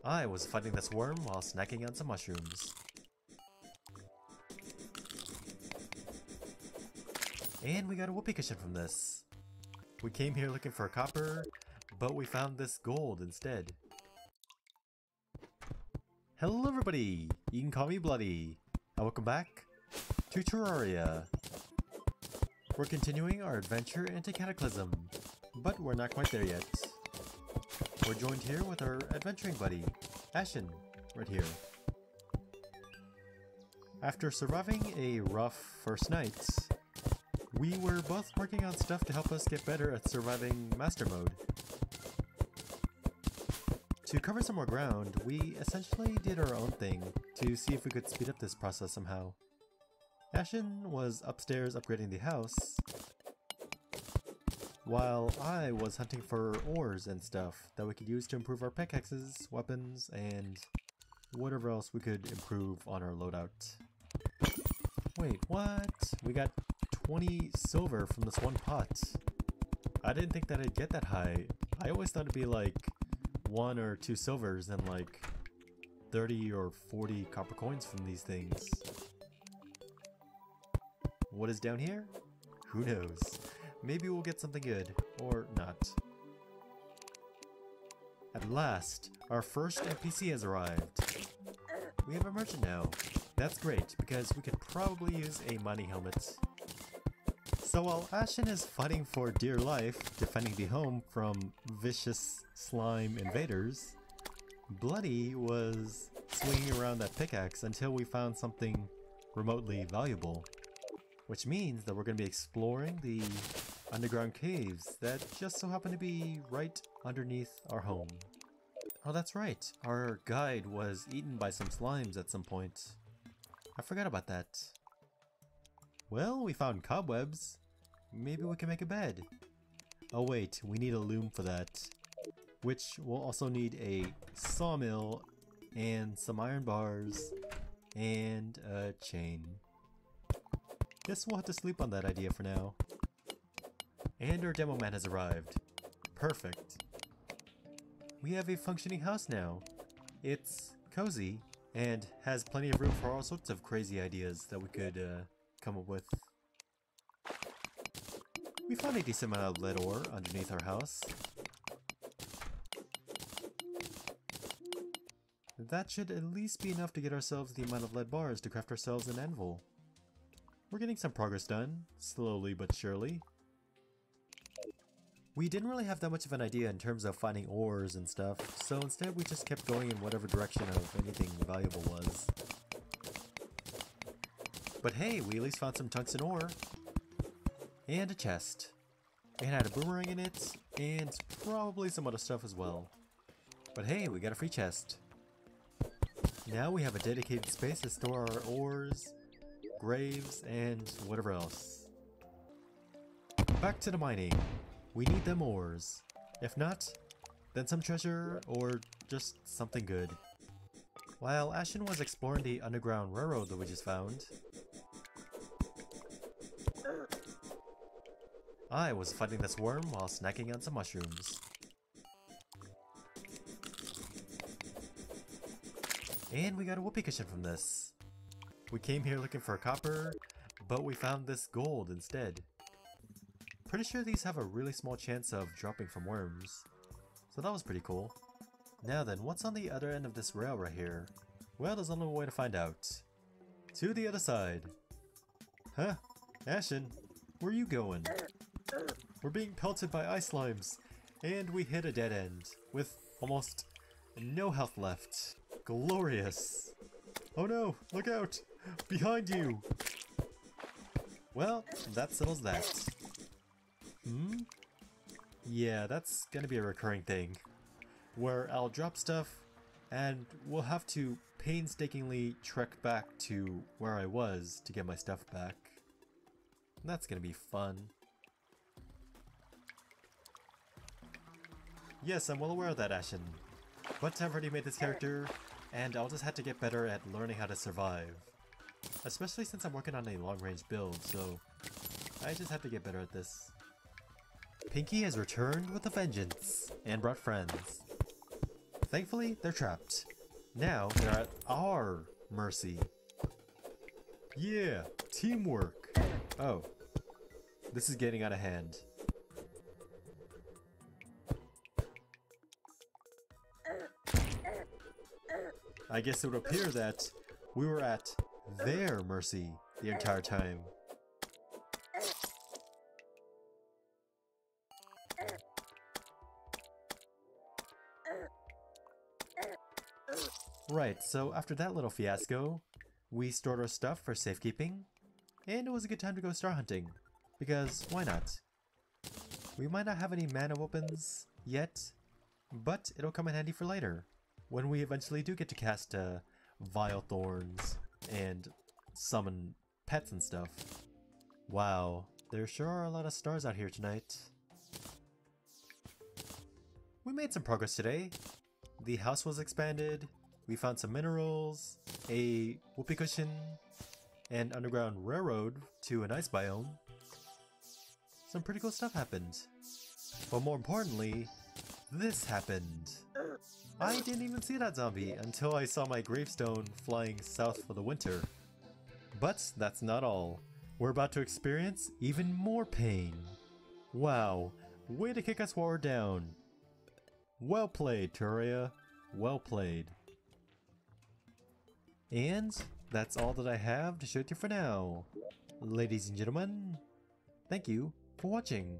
I was fighting this worm while snacking on some mushrooms. And we got a whoopee cushion from this. We came here looking for copper, but we found this gold instead. Hello everybody! You can call me Bloody, and welcome back to Terraria. We're continuing our adventure into Cataclysm, but we're not quite there yet. We're joined here with our adventuring buddy, Ashen, right here. After surviving a rough first night, we were both working on stuff to help us get better at surviving Master Mode. To cover some more ground, we essentially did our own thing to see if we could speed up this process somehow. Ashen was upstairs upgrading the house, while I was hunting for ores and stuff that we could use to improve our pickaxes, weapons, and whatever else we could improve on our loadout. Wait, what? We got 20 silver from this one pot. I didn't think that I'd get that high. I always thought it'd be like 1 or 2 silvers and like 30 or 40 copper coins from these things. What is down here? Who knows? Maybe we'll get something good, or not. At last, our first NPC has arrived. We have a merchant now. That's great, because we could probably use a mining helmet. So while Ashen is fighting for dear life, defending the home from vicious slime invaders, Bloody was swinging around that pickaxe until we found something remotely valuable. Which means that we're going to be exploring the underground caves that just so happen to be right underneath our home. Oh, that's right. Our guide was eaten by some slimes at some point. I forgot about that. Well, we found cobwebs. Maybe we can make a bed. Oh wait, we need a loom for that. Which will also need a sawmill and some iron bars and a chain. Guess we'll have to sleep on that idea for now. And our demo man has arrived. Perfect. We have a functioning house now. It's cozy and has plenty of room for all sorts of crazy ideas that we could come up with. We found a decent amount of lead ore underneath our house. That should at least be enough to get ourselves the amount of lead bars to craft ourselves an anvil. We're getting some progress done, slowly but surely. We didn't really have that much of an idea in terms of finding ores and stuff, so instead we just kept going in whatever direction of anything valuable was. But hey, we at least found some tungsten ore. And a chest. It had a boomerang in it, and probably some other stuff as well. But hey, we got a free chest. Now we have a dedicated space to store our ores, graves, and whatever else. Back to the mining. We need them ores. If not, then some treasure or just something good. While Ashen was exploring the underground railroad that we just found, I was fighting this worm while snacking on some mushrooms. And we got a whoopee cushion from this. We came here looking for copper, but we found this gold instead. Pretty sure these have a really small chance of dropping from worms, so that was pretty cool. Now then, what's on the other end of this rail right here? Well, there's only one way to find out. To the other side. Huh? Ashen, where are you going? We're being pelted by ice slimes, and we hit a dead end, with almost no health left. Glorious! Oh no, look out! Behind you! Well, that settles that. Yeah, that's gonna be a recurring thing, where I'll drop stuff, and we'll have to painstakingly trek back to where I was to get my stuff back. And that's gonna be fun. Yes, I'm well aware of that, Ashen. But I've already made this character, and I'll just have to get better at learning how to survive. Especially since I'm working on a long-range build, so I just have to get better at this. Pinky has returned with a vengeance, and brought friends. Thankfully, they're trapped. Now, they're at our mercy. Yeah, teamwork. Oh, this is getting out of hand. I guess it would appear that we were at their mercy the entire time. Right, so after that little fiasco, we stored our stuff for safekeeping, and it was a good time to go star hunting, because why not? We might not have any mana weapons yet, but it'll come in handy for later, when we eventually do get to cast Vile Thorns and summon pets and stuff. Wow, there sure are a lot of stars out here tonight. We made some progress today. The house was expanded, we found some minerals, a whoopee cushion, and underground railroad to an ice biome. Some pretty cool stuff happened. But more importantly, this happened. I didn't even see that zombie until I saw my gravestone flying south for the winter. But that's not all. We're about to experience even more pain. Wow, way to kick us while we're down. Well played, Terraria. Well played. And that's all that I have to show you for now. Ladies and gentlemen, thank you for watching.